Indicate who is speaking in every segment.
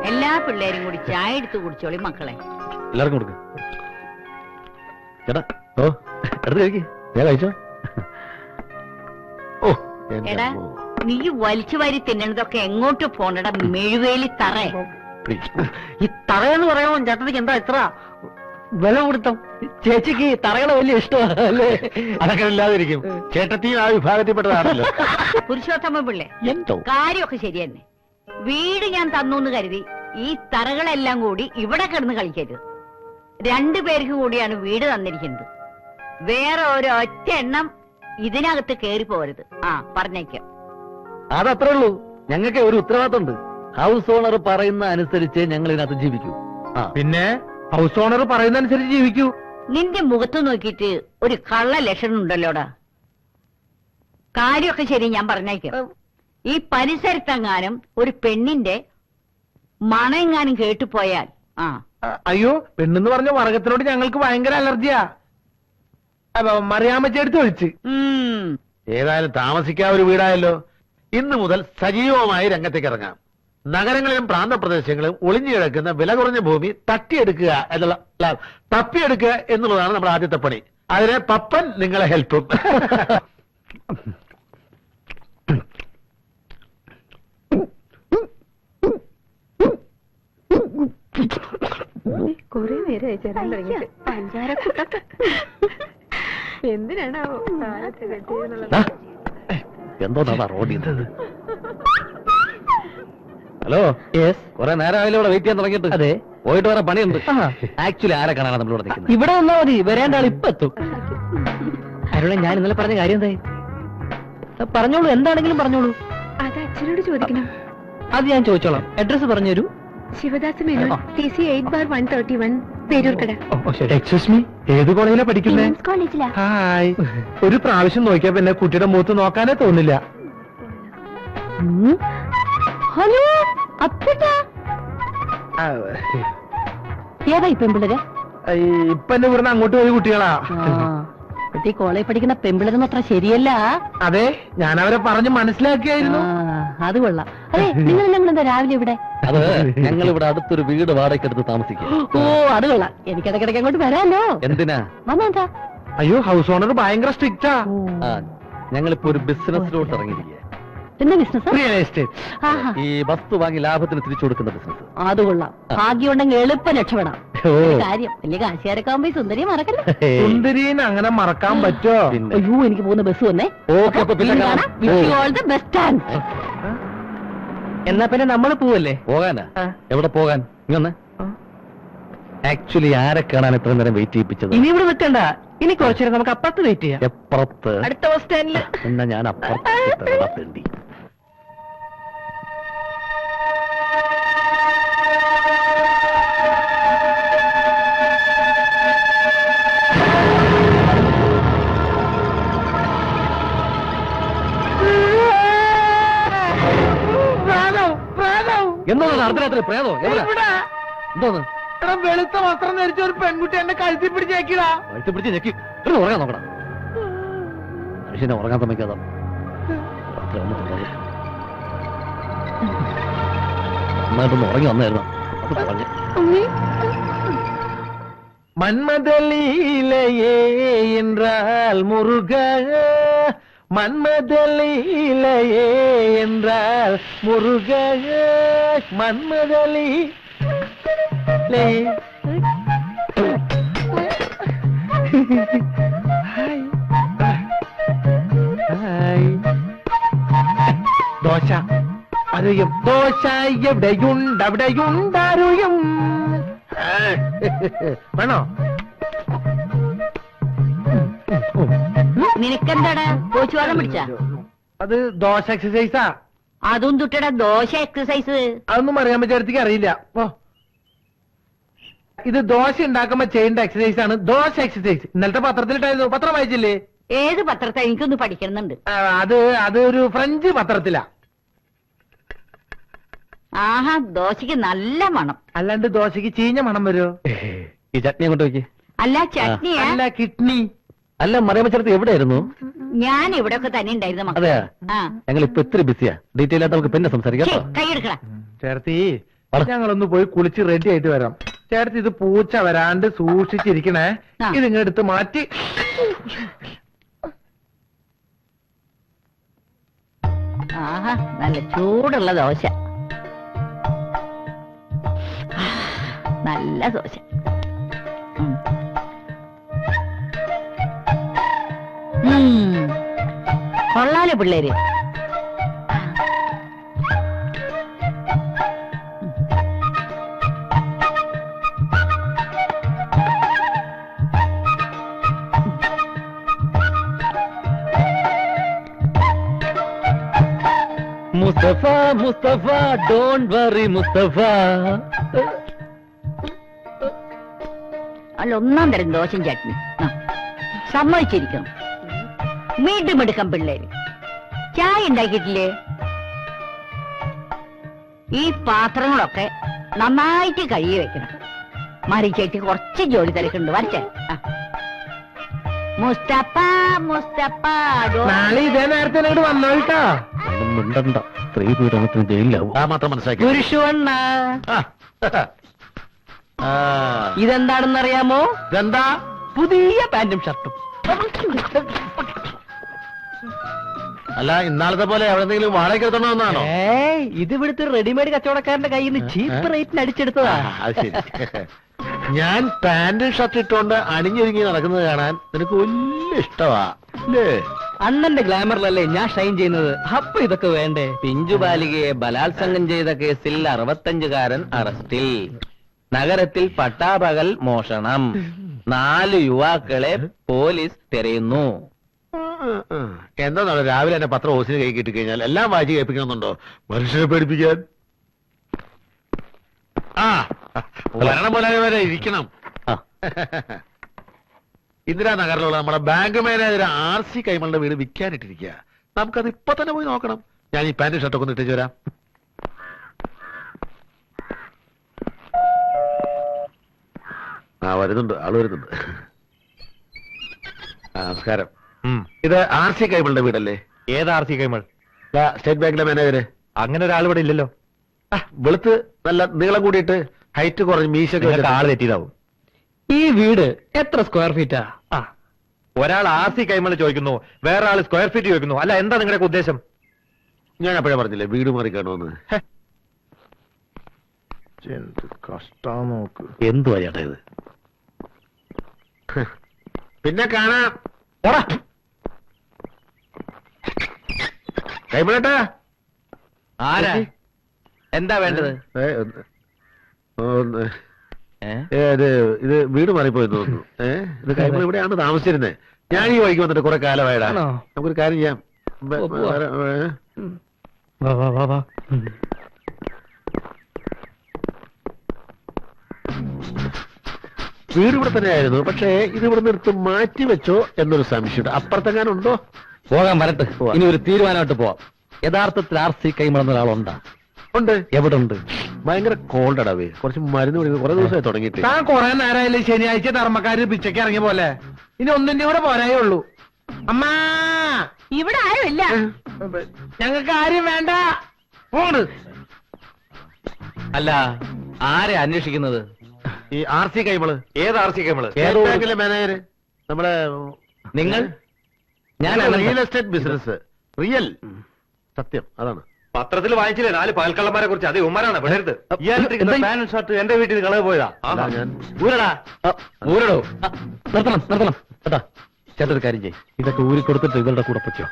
Speaker 1: എല്ലാ പിള്ളേരും കൂടി ചായ എടുത്ത് കുടിച്ചോളി മക്കളെ.
Speaker 2: എല്ലാവർക്കും കൊടുക്ക. ചേട്ടാ ഓ എടുത്ത് കഴിക്ക്. ഞാൻ കഴിച്ചോ. ഓ
Speaker 1: എടാ നീ വലിച്ചു വാരി തിന്നണതൊക്കെ എങ്ങോട്ട് പോണടാ മെഴുവേലി തറ.
Speaker 3: ഈ തറയെന്ന് പറയുമ്പോ ചേട്ടനിക്ക് എന്താ ഇത്ര വില കൊടുത്തം? ചേച്ചിക്ക് തറകളെ വലിയ ഇഷ്ടമാണ് അല്ലേ?
Speaker 2: അതൊക്കെ ഇല്ലാതിരിക്കും. ചേട്ടത്തിയും ആ വിഭാഗത്തിൽപ്പെട്ടതാണല്ലോ.
Speaker 1: പുരുഷോത്തമ പിള്ളേ,
Speaker 2: എന്തോ
Speaker 1: കാര്യമൊക്കെ ശരി തന്നെ. വീട് ഞാൻ തന്നു എന്ന് കരുതി ഈ തറകളെല്ലാം കൂടി ഇവിടെ കിടന്ന് കളിക്കരുത്. 2 പേർക്ക് കൂടിയാണ് വീട് തന്നിരിക്കുന്നത്. വേറെ ഒരൊറ്റ എണ്ണം ഇതിനകത്ത് കേറി പോരുത്. പറഞ്ഞേക്കാം.
Speaker 2: അതത്രേ ഉള്ളൂ. ഞങ്ങൾക്ക് ഒരു ഉത്തരവാദിത്തമുണ്ട്. ഹൗസ് ഓണർ പറയുന്ന അനുസരിച്ച് ഞങ്ങൾ ഇതിനകത്ത് ജീവിക്കൂ.
Speaker 3: പിന്നെ ഹൗസ് ഓണർ പറയുന്ന അനുസരിച്ച് ജീവിക്കൂ.
Speaker 1: നിന്റെ മുഖത്ത് നോക്കിയിട്ട് ഒരു കള്ള ലക്ഷണം ഉണ്ടല്ലോടാ. കാര്യമൊക്കെ ശരി, ഞാൻ പറഞ്ഞേക്കാം. ഈ പരിസരത്തെങ്ങാനും ഒരു പെണ്ണിന്റെ മണമെങ്ങാനും കേട്ടുപോയാൽ
Speaker 3: അയ്യോ, പെണ്ണെന്ന് പറഞ്ഞ വർഗത്തിനോട് ഞങ്ങൾക്ക് ഭയങ്കര അലർജിയാ. മറിയാമ്മച്ചെടുത്ത് ഒഴിച്ച്.
Speaker 2: ഏതായാലും താമസിക്കാൻ ഒരു വീടായല്ലോ. ഇന്ന് മുതൽ സജീവമായി രംഗത്തേക്ക് ഇറങ്ങാം. നഗരങ്ങളിലും പ്രാന്തപ്രദേശങ്ങളിലും ഒളിഞ്ഞു കിടക്കുന്ന വില കുറഞ്ഞ ഭൂമി തട്ടിയെടുക്കുക തപ്പിയെടുക്കുക എന്നുള്ളതാണ് നമ്മുടെ ആദ്യത്തെ പണി. അതിനെ പപ്പൻ നിങ്ങളെ ഹെൽപ്പും.
Speaker 4: കൊറേ നേരമായി ചേരാൻ തുടങ്ങിയിട്ട്. പഞ്ചാരക്കൂട്ടൊക്കെ എന്തിനാണാവോ
Speaker 2: എന്തോ റോഡിൽ. ഹലോ, കുറെ നേരമായാലും ഇവിടെ വെയിറ്റ് ചെയ്യാൻ തുടങ്ങിയിട്ട്.
Speaker 3: അതെ,
Speaker 2: പോയിട്ട് വേറെ പണിയുണ്ട്. ആക്ച്വലി ആരെ കാണാനാണ് നമ്മളിവിടെ നിൽക്കുന്നത്?
Speaker 3: ഇവിടെ വന്നാ മതി, വരേണ്ട ആൾ ഇപ്പൊ എത്തും. അരുണെ, ഞാൻ ഇന്നലെ പറഞ്ഞ കാര്യം എന്തായി? പറഞ്ഞോളൂ, എന്താണെങ്കിലും പറഞ്ഞോളൂ.
Speaker 4: അത് അച്ഛനോട് ചോദിക്കണം.
Speaker 3: അത് ഞാൻ ചോദിച്ചോളാം. അഡ്രസ് പറഞ്ഞുതരൂ.
Speaker 4: Shivadas Menon, TC 8/131, Peroorkada.
Speaker 3: Excuse me, ഏത് കോളേജിലാ പഠിക്കുന്നേ?
Speaker 4: കോളേജിലാ.
Speaker 3: ഹായ്. ഒരു പ്രാവശ്യം നോക്കിയാ പിന്നെ കുട്ടിയുടെ മുഖത്ത് നോക്കാനേ തോന്നില്ല.
Speaker 4: ഹലോ അപ്പട്ടാ, ഏതാ ഈ പെമ്പിള്ളര്?
Speaker 3: ഇപ്പൊ എന്നെ ഇവിടുന്ന് അങ്ങോട്ട് പോയി കുട്ടികളാ.
Speaker 4: ഈ കോളേജ് പഠിക്കുന്ന പെമ്പിള്ളരൊന്നും അത്ര ശരിയല്ല.
Speaker 3: അതെ, ഞാൻ അവരെ പറഞ്ഞ് മനസ്സിലാക്കിയായിരുന്നു.
Speaker 4: അത് കൊള്ളാം. അതെ, നിങ്ങൾ എന്താ രാവിലെ ഇവിടെ?
Speaker 2: അത് ഞങ്ങൾ ഇവിടെ അടുത്തൊരു വീട് വാടകയ്ക്കെടുത്ത് താമസിക്കും.
Speaker 4: ഓ, അത് കൊള്ളാം. എനിക്ക് ഇടയ്ക്കിടയ്ക്ക് അങ്ങോട്ട് വരാമല്ലോ.
Speaker 2: എന്തിനാ?
Speaker 4: വന്നെന്താ?
Speaker 3: അയ്യോ, ഹൗസ് ഓണർ ഭയങ്കര സ്ട്രിക്റ്റാ.
Speaker 2: ഞങ്ങളിപ്പോ ഒരു ബിസിനസ്സിലോട്ട് ഇറങ്ങിയിരിക്കുക.
Speaker 4: എന്താ ബിസിനസ്?
Speaker 3: Real estate.
Speaker 2: ഈ വസ്തു വാങ്ങി ലാഭത്തിന് തിരിച്ചു കൊടുക്കുന്ന ബിസിനസ്.
Speaker 4: അത് കൊള്ളാം. ഭാഗ്യം ഉണ്ടെങ്കിൽ എളുപ്പം രക്ഷപ്പെടാം. കാര്യം വലിയ കാശുകാരൊക്കെ ആകുമ്പോ സുന്ദരി മറക്കല്ലേ.
Speaker 3: സുന്ദരീനെ അങ്ങനെ മറക്കാൻ പറ്റോ?
Speaker 4: അയ്യോ, എനിക്ക് പോകുന്ന ബസ് വന്നേ.
Speaker 3: എന്നാ പിന്നെ നമ്മൾ പോവല്ലേ?
Speaker 2: പോകാനാ? എവിടെ പോകാൻ? ഇങ്ങനെ ആക്ച്വലി ആരെ കാണാൻ എത്ര നേരം വെയിറ്റ് ചെയ്യിപ്പിച്ചത്?
Speaker 3: ഇനി ഇവിടെ നിൽക്കണ്ട. ഇനി കുറച്ചു നേരം നമുക്ക് അപ്പുറത്ത് വെയിറ്റ് ചെയ്യാം.
Speaker 2: എപ്പുറത്ത്?
Speaker 3: അടുത്ത ബസ് സ്റ്റാൻഡില്.
Speaker 2: എന്നാ ഞാൻ അപ്പുറത്ത്. എന്തോന്ന് അർദ്ധരാത്രി പ്രേതോ? എന്തോന്ന്?
Speaker 3: വെളുത്ത വസ്ത്രം ധരിച്ച ഒരു പെൺകുട്ടി എന്നെ കഴുത്തി പിടിച്ചേക്കിടാ.
Speaker 2: കഴുത്തി പിടിച്ച് ഞെക്കി ഉറങ്ങാൻ നോക്കണം. മനുഷ്യനെ ഉറങ്ങാൻ സമ്മതിക്കാതെ നന്നായിട്ടൊന്ന് ഉറങ്ങി വന്നായിരുന്നു. അത് പറഞ്ഞു.
Speaker 3: മന്മദലീലയേ என்றால் മുരുക, மன்மதலீலையே என்றால் முருக, மன்மதலீ ദോശ അറിയും. ദോശ എവിടെയുണ്ടവിടെയുണ്ടറിയും. വേണോ?
Speaker 1: നിനക്കെന്താടാ കോച്ചുവാദം പിടിച്ച?
Speaker 3: അത് ദോശ എക്സസൈസാ.
Speaker 1: അതും തുട്ടടാ ദോശ എക്സസൈസ്.
Speaker 3: അതൊന്നും അറിയാൻ പറ്റിയ അറിയില്ല. ഇത് ദോശ ഉണ്ടാക്കുമ്പോ ചെയ്യേണ്ട എക്സസൈസ് ആണ് ദോശ എക്സസൈസ്. ഇന്നലത്തെ പത്രത്തിലിട്ടായിരുന്നു. പത്രം വായിച്ചില്ലേ?
Speaker 1: ഏത് പത്രത്തെ? എനിക്കൊന്ന് പഠിക്കണമെന്നുണ്ട്.
Speaker 3: അത് ഒരു ഫ്രഞ്ച് പത്രത്തിലാ.
Speaker 1: ആഹാ, ദോശക്ക് നല്ല മണം.
Speaker 3: അല്ലാണ്ട് ദോശക്ക് ചീഞ്ഞ മണം വരുമോ?
Speaker 2: ഈ ചട്നി അങ്ങോട്ട് വെക്ക്.
Speaker 1: അല്ല ചട്നിയാ?
Speaker 3: അല്ല, കിഡ്നി.
Speaker 2: അല്ല, മറിയമ്മച്ചേർത്ത് എവിടെയായിരുന്നു?
Speaker 1: ഞാൻ ഇവിടെ ഒക്കെ തന്നെ ഉണ്ടായിരുന്നു മക്കളെ.
Speaker 2: ഞങ്ങൾ ഇപ്പൊ ഇത്തിരി ബിസിയാ. ഡീറ്റെയിൽ ആയിട്ട് നമുക്ക് പിന്നെ സംസാരിക്കാം.
Speaker 1: കൈയെടുക്കടാ.
Speaker 3: ചേർത്തി,
Speaker 5: ഞങ്ങളൊന്ന് പോയി കുളിച്ച് റെഡി ആയിട്ട് വരാം. ചേട്ടത്തി ഇത് പൂച്ച വരാണ്ട് സൂക്ഷിച്ചിരിക്കണേ.
Speaker 1: ആ.
Speaker 5: ഇതിങ്ങനെ എടുത്ത് മാറ്റി.
Speaker 1: ആഹാ, നല്ല ചൂടുള്ള ദോശ. നല്ല ദോശ. കൊള്ളാലോ പിള്ളേര്.
Speaker 3: Mustafa Mustafa don't worry Mustafa.
Speaker 1: അല്ല, ഒന്നാം തരം ദോശയും ചട്നി. സമ്മതിച്ചിരിക്കണം. വീണ്ടും എടുക്കാം പിള്ളേര്. ചായ ഉണ്ടാക്കിയിട്ടില്ലേ? ഈ പാത്രങ്ങളൊക്കെ നന്നായിട്ട് കഴുകി വെക്കണം. മറിച്ചേട്ടി കുറച്ച് ജോലി തിരക്കുണ്ട്. വരച്ചേ. മുസ്തഫ മുസ്തഫ
Speaker 5: നാളെ ഇതേ നേരത്തെ ഇങ്ങോട്ട് വന്നോട്ടാ.
Speaker 3: ഒന്നും മിണ്ടണ്ട, സ്ത്രീ പീഡനത്തിന് ജയിലിലാവും.
Speaker 2: ആ മാത്രം മനസ്സിലാക്കി.
Speaker 3: പുരുഷവണ്ണ,
Speaker 2: ആ,
Speaker 3: ഇതെന്താണെന്നറിയാമോ?
Speaker 2: ഇതെന്താ?
Speaker 3: പുതിയ പാന്റും ഷർട്ടും.
Speaker 2: അല്ല, ഇന്നാളത്തെ പോലെ എവിടെന്തെങ്കിലും വാടകയ്ക്ക് എടുത്തോണമെന്നാണോ?
Speaker 3: ഇത് ഇവിടുത്തെ റെഡിമെയ്ഡ് കച്ചവടക്കാരന്റെ കയ്യിൽ നിന്ന് ചീപ്പ് റേറ്റിന് അടിച്ചെടുത്തതാ.
Speaker 2: അത് ശരി. ഞാൻ പാന്റും ഷർട്ട് ഇട്ടുകൊണ്ട് അണിഞ്ഞൊരുങ്ങി നടക്കുന്നത് കാണാൻ നിനക്ക് വലിയ ഇഷ്ടമാ അല്ലേ?
Speaker 3: അണ്ണന്റെ ഗ്ലാമറിലല്ലേ ഞാൻ ഷൈൻ ചെയ്യുന്നത്. അപ്പൊ ഇതൊക്കെ വേണ്ടേ? പിഞ്ചു ബാലികയെ ബലാത്സംഗം ചെയ്ത കേസിൽ 65കാരൻ അറസ്റ്റിൽ. നഗരത്തിൽ പട്ടാപകൽ മോഷണം. 4 യുവാക്കളെ പോലീസ് തിരയുന്നു.
Speaker 2: എന്താ രാവിലെ തന്നെ പത്രം ഓസിന് കൈ കിട്ടി കഴിഞ്ഞാൽ എല്ലാം വായിച്ച് കേൾപ്പിക്കണമെന്നുണ്ടോ? മനുഷ്യരെ പേടിപ്പിക്കാൻ. ആ, ഭരണം പോലെ വരെ ഇരിക്കണം. ഇന്ദിരാനഗറിലുള്ള നമ്മുടെ ബാങ്ക് മാനേജർ RC കൈമളുടെ വീട് വിൽക്കാനിട്ടിരിക്കുക. നമുക്കത് ഇപ്പൊ തന്നെ പോയി നോക്കണം. ഞാൻ ഈ പാന്റ് ഷർട്ടൊക്കെ ഒന്ന് ഇട്ടേച്ച് വരാം. ആ, വരുന്നുണ്ട്, ആള് വരുന്നുണ്ട്. നമസ്കാരം. ഇത് RC കൈമളുടെ വീടല്ലേ?
Speaker 5: ഏത് RC കൈമൾ?
Speaker 2: സ്റ്റേറ്റ് ബാങ്കിലെ മാനേജര്.
Speaker 5: അങ്ങനെ ഒരാൾ ഇവിടെ ഇല്ലല്ലോ.
Speaker 2: വെളുത്ത് നല്ല നീളം കൂടിയിട്ട് ഹൈറ്റ് കുറഞ്ഞ് മീശൊക്കെ
Speaker 5: ആള് തെറ്റിയതാവും.
Speaker 3: ഈ വീട് എത്ര സ്ക്വയർ ഫീറ്റാ?
Speaker 5: ഒരാൾ RC കൈമൾ ചോദിക്കുന്നു, വേറെ ആള് സ്ക്വയർ ഫീറ്റ് ചോദിക്കുന്നു. അല്ല, എന്താ നിങ്ങളുടെ ഉദ്ദേശം?
Speaker 2: ഞാൻ അപ്പോഴേ പറഞ്ഞില്ലേ വീട് മാറി കാണുമെന്ന്.
Speaker 5: കഷ്ടം നോക്ക്.
Speaker 2: എന്തുവാ ചേട്ടാ ഇത്? പിന്നെ കാണാം. കൈമളേട്ടാ,
Speaker 3: ആരാ? എന്താ വേണ്ടത്?
Speaker 2: ഇത് വീട് മാറിപ്പോയി തോന്നുന്നു. ഇത് കൈമൾ ഇവിടെയാണ് താമസിച്ചിരുന്നത്. ഞാൻ ഈ വഴിക്ക് വന്നിട്ട് കുറെ കാലമായിടാ. നമുക്കൊരു കാര്യം ചെയ്യാം. വീട് ഇവിടെ തന്നെയായിരുന്നു. പക്ഷേ ഇത് ഇവിടെ നിർത്ത് മാറ്റി വെച്ചോ എന്നൊരു സംശയമുണ്ട്. അപ്പുറത്തെങ്ങാനുണ്ടോ?
Speaker 3: പോകാൻ വരട്ടെ. ഇനി ഒരു തീരുമാനമായിട്ട് പോവാം. യഥാർത്ഥത്തിൽ RC കൈമളെന്ന ഒരാളുണ്ടാ?
Speaker 2: ഉണ്ട്.
Speaker 3: എവിടെ ഉണ്ട്?
Speaker 2: ഭയങ്കര കോൾഡ് അടവേ. കുറച്ച് മരുന്ന് കുടിക്കുന്നത് കുറെ ദിവസമായി തുടങ്ങിയിട്ട്.
Speaker 5: താൻ കുറെ നേരമായില്ലേ ശനിയാഴ്ച ധർമ്മക്കാര് പിച്ചയ്ക്ക് ഇറങ്ങിയ പോലെ. ഇനി ഒന്നിന്റെ കൂടെ പോരായേ ഉള്ളൂ. അമ്മാ,
Speaker 1: ഇവിടെ ആരും ഇല്ല.
Speaker 5: ഞങ്ങൾക്ക് ആരും വേണ്ട. പോണ്.
Speaker 3: അല്ല, ആരെ അന്വേഷിക്കുന്നത്?
Speaker 2: ഈ RC കൈമള്.
Speaker 5: ഏത് RC കൈമള്?
Speaker 2: സ്റ്റേറ്റ് ബാങ്കിലെ മാനേജര്. നമ്മുടെ
Speaker 3: നിങ്ങൾ? ഞാൻ
Speaker 2: റിയൽ എസ്റ്റേറ്റ് ബിസിനസ്. റിയൽ സത്യം അതാണ്.
Speaker 5: പത്രത്തിൽ വായിച്ചില്ലേ 4 പകൽക്കള്ളന്മാരെ കുറിച്ച്? അത് ഉമ്മാരാണ് വിടരുത്. പാന്റ് ഷർട്ട് എന്റെ വീട്ടിൽ കളവ് പോയതാ.
Speaker 2: ഞാൻ
Speaker 5: ഊരടാ,
Speaker 3: ഊരടോ. നിർത്തണം നിർത്തണം കേട്ടാ. ചേട്ടൊരു കാര്യം ചെയ്യും, ഇതൊക്കെ ഊരി കൊടുത്തിട്ട് ഇവരുടെ കൂടെ പറ്റോ?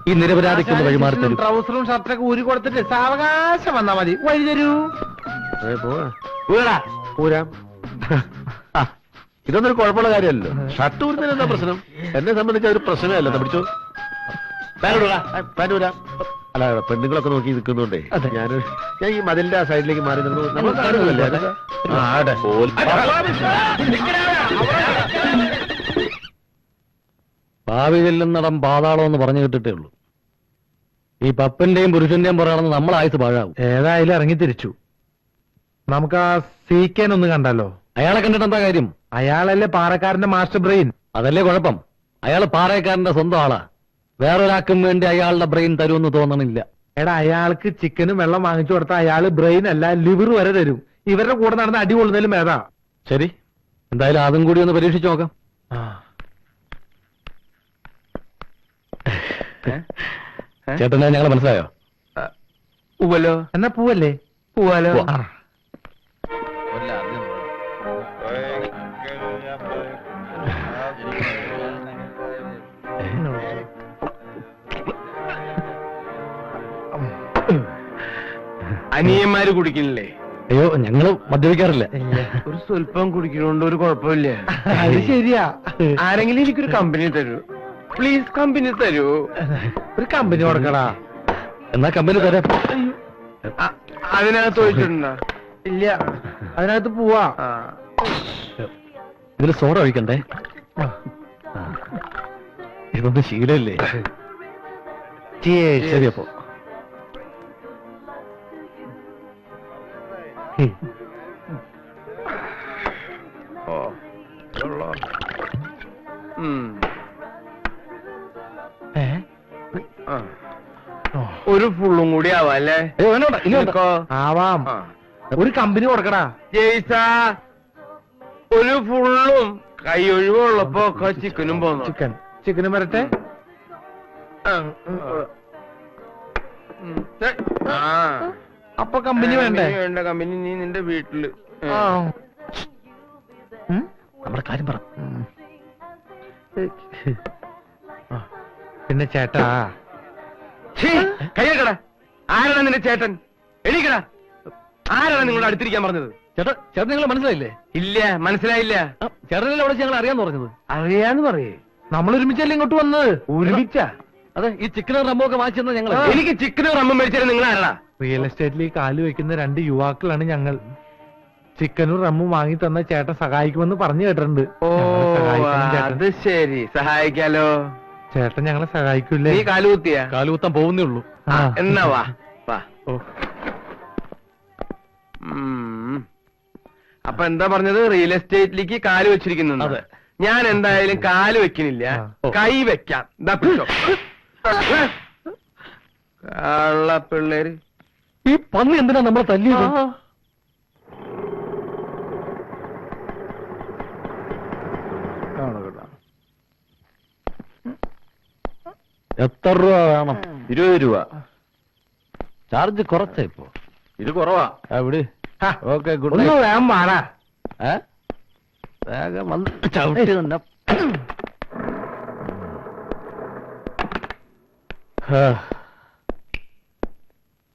Speaker 3: ഈ നിരപരാധിക്കൊന്ന് വഴിമാറി തരും.
Speaker 5: ട്രൗസറും ഷർട്ടൊക്കെ ഊരി കൊടുത്തിട്ട് സാവകാശം വന്നാ മതി. വഴി തരൂ.
Speaker 2: പോവാ.
Speaker 5: ഊരടാ.
Speaker 2: ഊരാം. ഇതൊന്നൊരു കുഴപ്പമുള്ള കാര്യമല്ലോ. ഷർട്ട് ഊരുന്നതിന് എന്താ പ്രശ്നം? എന്നെ സംബന്ധിച്ച് അതൊരു പ്രശ്നമേ അല്ല. പിടിച്ചോ, പാന്റ് ഊരാം. അല്ല, പെണ്ണുങ്ങളൊക്കെ നോക്കി നിൽക്കുന്നുണ്ടേ ഞാൻ ഈ മതിലിന്റെ ആ സൈഡിലേക്ക് മാറി നിന്നു. നമ്മൾ കാണുന്നില്ലേ?
Speaker 3: ഭാവി ചെല്ലുന്നിടം പാതാളം എന്ന് പറഞ്ഞു കേട്ടിട്ടേ ഉള്ളൂ. ഈ പപ്പന്റെയും പുരുഷന്റെയും പുറകെ നമ്മൾ ആയുസ് പാഴാവും.
Speaker 5: ഏതായാലും ഇറങ്ങി തിരിച്ചു. നമുക്ക് ആ CK ഒന്ന് കണ്ടല്ലോ.
Speaker 3: അയാളെ കണ്ടിട്ട് എന്താ കാര്യം?
Speaker 5: അയാളല്ലേ പാറക്കാരന്റെ മാസ്റ്റർ ബ്രെയിൻ.
Speaker 3: അതല്ലേ കുഴപ്പം. അയാൾ പാറയക്കാരന്റെ സ്വന്തം ആളാ. വേറൊരാൾക്കും വേണ്ടി അയാളുടെ ബ്രെയിൻ തരുമെന്ന് തോന്നണില്ല.
Speaker 5: എടാ അയാൾക്ക് ചിക്കനും വെള്ളം വാങ്ങിച്ചു കൊടുത്താൽ അയാള് ബ്രെയിൻ അല്ല ലിവർ വരെ തരും. ഇവരുടെ കൂടെ നടന്ന് അടി കൊള്ളുന്നതിലും ഭേദാ.
Speaker 2: ശരി, എന്തായാലും അതും കൂടി ഒന്ന് പരീക്ഷിച്ചു നോക്കാം. ചേട്ടനെ ഞങ്ങളെ മനസ്സിലായോ?
Speaker 3: ഉവ്വല്ലോ.
Speaker 5: എന്നാ പൂവല്ലേ?
Speaker 3: പോവാലോ. അനിയന്മാര് കുടിക്കണില്ലേ?
Speaker 2: അയ്യോ, ഞങ്ങള് മദ്യപിക്കാറില്ല.
Speaker 3: ഒരു സ്വല്പം കുടിക്കണോണ്ട് ഒരു കുഴപ്പമില്ല.
Speaker 5: അത് ശരിയാ.
Speaker 3: ആരെങ്കിലും എനിക്കൊരു കമ്പനി തരൂ പ്ലീസ്, കമ്പനി തരൂ.
Speaker 5: ഒരു കമ്പനി കൊടുക്കടാ.
Speaker 2: എന്നാ കമ്പനി തരാം.
Speaker 3: അതിനകത്ത് ചോദിച്ചിട്ടുണ്ടോ?
Speaker 5: ഇല്ല, അതിനകത്ത് പോവാ.
Speaker 2: ഇതില് സോഡ ഒഴിക്കണ്ടേ? ഇതൊന്നും ശീലല്ലേ. ശരി, അപ്പോ
Speaker 3: ഒരു ഫുള്ളും കൂടി ആവാല്ലേ?
Speaker 5: ആവാം. ഒരു കമ്പനി കൊടുക്കടാ.
Speaker 3: ജയ്സാ, ഒരു ഫുള്ളും കൈ ഒഴിവുള്ളപ്പോ ഒക്കെ ചിക്കനും പോന്നു.
Speaker 5: ചിക്കനും വരട്ടെ. അപ്പൊ കമ്പനി വേണ്ടേ?
Speaker 3: വേണ്ട, കമ്പനി നീ നിന്റെ വീട്ടില്.
Speaker 2: നമ്മുടെ കാര്യം പറ.
Speaker 5: പിന്നെ ചേട്ടാ,
Speaker 3: കയ്യക്കട. ആരാണ് നിന്റെ ചേട്ടൻ? എണീക്കട. ആരാണ് നിങ്ങളോട് അടുത്തിരിക്കാൻ പറഞ്ഞത്?
Speaker 2: ചേട്ടൻ നിങ്ങളെ മനസ്സിലായില്ലേ?
Speaker 3: ഇല്ല, മനസ്സിലായില്ല.
Speaker 2: ചേട്ടനല്ലേ അവിടെ ഞങ്ങൾ അറിയാന്ന് പറഞ്ഞത്?
Speaker 3: അറിയാന്ന് പറയേ.
Speaker 5: നമ്മൾ ഒരുമിച്ചല്ലേ ഇങ്ങോട്ട് വന്നത്?
Speaker 3: ഒരുമിച്ച?
Speaker 2: അതെ, ഈ ചിക്കനും റമ്മൊക്കെ വാങ്ങിച്ചെന്ന ഞങ്ങൾ.
Speaker 3: എനിക്ക് ചിക്കനും റമ്മും മേടിച്ചാൽ നിങ്ങൾ ആരാ?
Speaker 5: റിയൽ എസ്റ്റേറ്റിൽ ഈ കാല് വെക്കുന്ന 2 യുവാക്കളാണ് ഞങ്ങൾ. ചിക്കനും റമ്മും വാങ്ങി തന്ന ചേട്ടൻ സഹായിക്കുമെന്ന് പറഞ്ഞു കേട്ടിട്ടുണ്ട്.
Speaker 3: ഓ, അത് ശരി, സഹായിക്കാലോ.
Speaker 5: ചേട്ടൻ ഞങ്ങളെ സഹായിക്കൂലേ?
Speaker 3: നീ കാലുകുത്തിയ?
Speaker 2: കാലുകുത്താൻ പോകുന്നേ ഉള്ളൂ.
Speaker 3: എന്നാ വാ വാ.
Speaker 2: ഓ,
Speaker 3: അപ്പൊ എന്താ പറഞ്ഞത്? റിയൽ എസ്റ്റേറ്റിലേക്ക് കാല് വെച്ചിരിക്കുന്നു.
Speaker 2: അതെ.
Speaker 3: ഞാൻ എന്തായാലും കാല് വെക്കണില്ല, കൈ വെക്കാം. എന്താ പിടിച്ചോ കള്ള പിള്ളേര്.
Speaker 2: ഈ പന്നി എന്തിനാ നമ്മളെ തല്ലിയത്? എത്ര രൂപ വേണം?
Speaker 3: 20 രൂപ.
Speaker 2: ചാർജ് കുറച്ച ഇപ്പോ.
Speaker 3: ഇത് കുറവാ.
Speaker 2: എവിടെ? ഓക്കെ, ഗുഡ്
Speaker 5: ഒന്ന് വേഗം വാടാ.
Speaker 2: വേഗം വന്ന് ചവിട്ടി തന്നെ.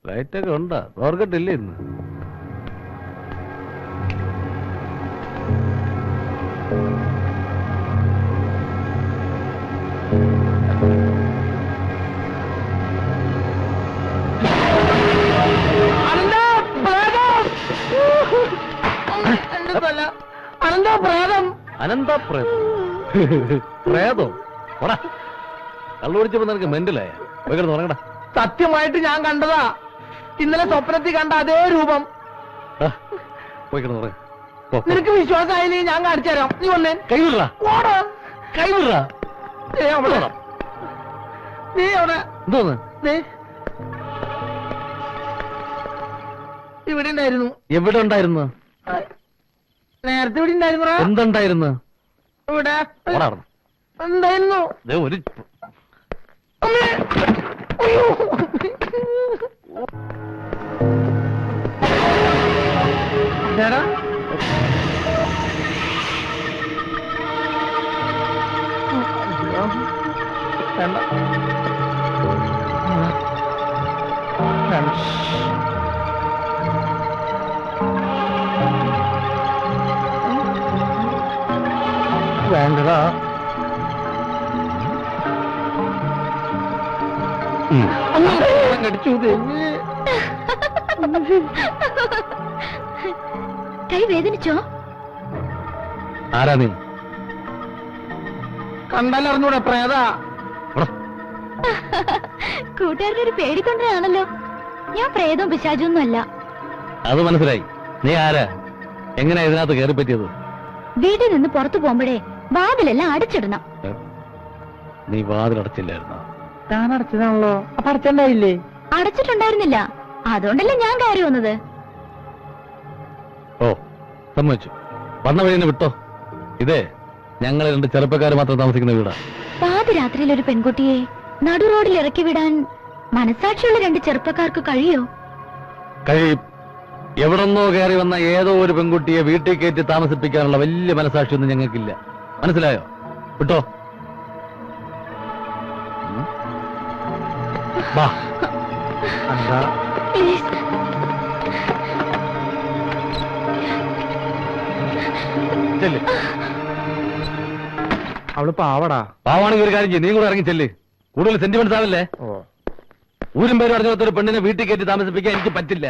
Speaker 2: ലൈറ്റൊക്കെ ഉണ്ടാ? ഓർക്കട്ടില്ലേ ഇന്ന്? പ്രേതോ? കള്ളുപിടിച്ചപ്പോ നിനക്ക് മെന്റലായ? ഉറങ്ങടാ.
Speaker 5: സത്യമായിട്ട് ഞാൻ കണ്ടതാ. ഇന്നലെ സ്വപ്നത്തിൽ കണ്ട അതേ രൂപം.
Speaker 2: പോയിക്കിടന്ന്
Speaker 5: നിനക്ക് വിശ്വാസമായില്ലേ? ഞാൻ കാണിച്ചു തരാം. നീ വന്നേ.
Speaker 2: കൈവിട കൈവിട.
Speaker 5: നീ അവിടെ
Speaker 2: എന്തോന്ന്?
Speaker 5: ഇവിടെ ഉണ്ടായിരുന്നു.
Speaker 2: എവിടെ ഉണ്ടായിരുന്നു?
Speaker 5: നേരത്തെ ഇവിടെ ഉണ്ടായിരുന്നു.
Speaker 2: എന്തുണ്ടായിരുന്നു?
Speaker 5: ഇവിടെ ഉണ്ടായിരുന്നു.
Speaker 2: ഒരു
Speaker 5: ചേട്ടാ,
Speaker 2: വേണ്ടടാ.
Speaker 5: കടിച്ചു.
Speaker 4: കൈ വേദനിച്ചോ?
Speaker 2: ആരാ നീ?
Speaker 5: കണ്ടാലറിഞ്ഞൂടെ? പ്രേതാ.
Speaker 4: കൂട്ടുകാരുടെ ഒരു പേടിക്കൊണ്ടാണല്ലോ. ഞാൻ പ്രേതവും പിശാചൊന്നും അല്ല.
Speaker 2: അത് മനസ്സിലായി. നീ ആരാ? എങ്ങനെയാ ഇതിനകത്ത് കയറി പറ്റിയത്?
Speaker 4: വീട്ടിൽ നിന്ന് പുറത്തു പോകുമ്പോഴേ വാതിലെല്ലാം അടച്ചിടണം.
Speaker 2: നീ വാതിലടച്ചില്ലായിരുന്നോ?
Speaker 5: താൻ അടച്ചതാണല്ലോ. അപ്പൊ അടച്ചണ്ടായില്ലേ?
Speaker 4: അടച്ചിട്ടുണ്ടായിരുന്നില്ല. അതുകൊണ്ടല്ലേ ഞാൻ കയറി വന്നത്.
Speaker 3: ഓ, സമ്മതിച്ചു. വന്ന വഴി തന്നെ വിട്ടോ. ഇതേ ഞങ്ങൾ 2 ചെറുപ്പക്കാർ മാത്രം താമസിക്കുന്ന വീടാ.
Speaker 4: പാതിരാത്രിയിൽ ഒരു പെൺകുട്ടിയെ നടു റോഡിൽ ഇറക്കി വിടാൻ മനസാക്ഷിയുള്ള 2 ചെറുപ്പക്കാർക്ക് കഴിയോ?
Speaker 3: കഴിയും. എവിടെന്നോ കയറി വന്ന ഏതോ ഒരു പെൺകുട്ടിയെ വീട്ടിൽ കയറ്റി താമസിപ്പിക്കാനുള്ള വലിയ മനസാക്ഷിയൊന്നും ഞങ്ങൾക്കില്ല. മനസ്സിലായോ? വിട്ടോ.
Speaker 2: വാ.
Speaker 5: എന്താ
Speaker 4: പ്ലീസ്.
Speaker 3: ചെല്ല്.
Speaker 5: അവള് പാവടാ.
Speaker 3: പാവാണെങ്കിൽ ഒരു കാര്യം ചെയ്യും, നീ കൂടെ ഇറങ്ങി ചെല്ല്. കൂടുതൽ സെന്റിമെന്റ്സ് ആവല്ലേ. ഊരും പേരും അറിഞ്ഞൊരു പെണ്ണിനെ വീട്ടിൽ കയറ്റി താമസിപ്പിക്കാൻ എനിക്ക് പറ്റില്ല.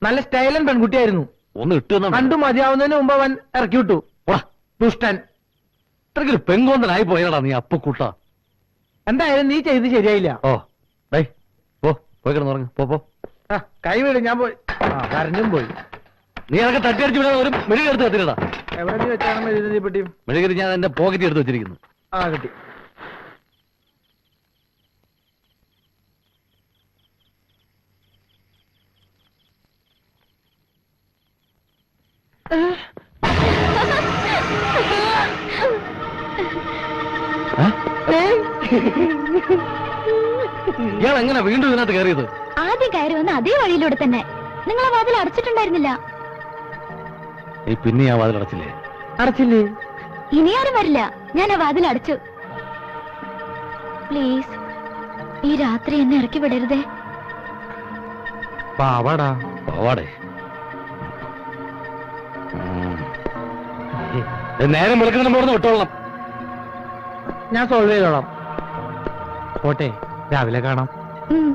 Speaker 5: നല്ല സ്റ്റൈലൻ പെൺകുട്ടിയായിരുന്നു.
Speaker 3: ഒന്ന് ഇട്ടു
Speaker 5: കണ്ടു മതിയാവുന്നതിന് മുമ്പ് അവൻ ഇറക്കി വിട്ടു. ദുഷ്ടൻ.
Speaker 3: ഇത്രയ്ക്കൊരു പെങ്കോന്തനായി പോയടാ നീ അപ്പക്കൂട്ട.
Speaker 5: എന്തായാലും നീ ചെയ്ത് ശരിയായില്ല.
Speaker 3: ഓ ഡേ, പോ, പോയി കിടന്നുറങ്ങ്. പോ.
Speaker 5: കൈവിട്, ഞാൻ പോയി. കരഞ്ഞും പോയി.
Speaker 3: നീ അതൊക്കെ തട്ടിയടിച്ചു വിടാൻ ഒരു മെഴുകി എടുത്ത് കത്തിരടാ.
Speaker 5: എവിടെ നീ വെച്ചാണ് മെഴുകുതി പെട്ടി?
Speaker 3: മെഴുകി ഞാൻ എന്റെ പോക്കറ്റ് എടുത്ത് വെച്ചിരിക്കുന്നു.
Speaker 5: കിട്ടി.
Speaker 3: ഇയാൾ എങ്ങനെ വീണ്ടും ഇതിനകത്ത് കയറിയത്?
Speaker 4: ആദ്യം കയറി വന്ന അതേ വഴിയിലൂടെ തന്നെ. നിങ്ങളെ വാതിൽ അടച്ചിട്ടുണ്ടായിരുന്നില്ല.
Speaker 3: നീ പിന്നെ ആ വാതിൽ അടച്ചില്ലേ?
Speaker 5: അടച്ചില്ലേ?
Speaker 4: ഇനി ആരും വരില്ല. ഞാൻ ആ വാതിൽ അടച്ചു. പ്ലീസ്, ഈ രാത്രി എന്നെ ഇറക്കി വിടരുതേ.
Speaker 5: പാവാടാ.
Speaker 3: പോവാടേ. നേരം വിളിക്കുന്ന പോർന്ന് വിട്ടോളണം.
Speaker 5: ഞാൻ സോൾവ് ചെയ്തോളാം. പോട്ടെ, രാവിലെ കാണാം.
Speaker 4: ഉം.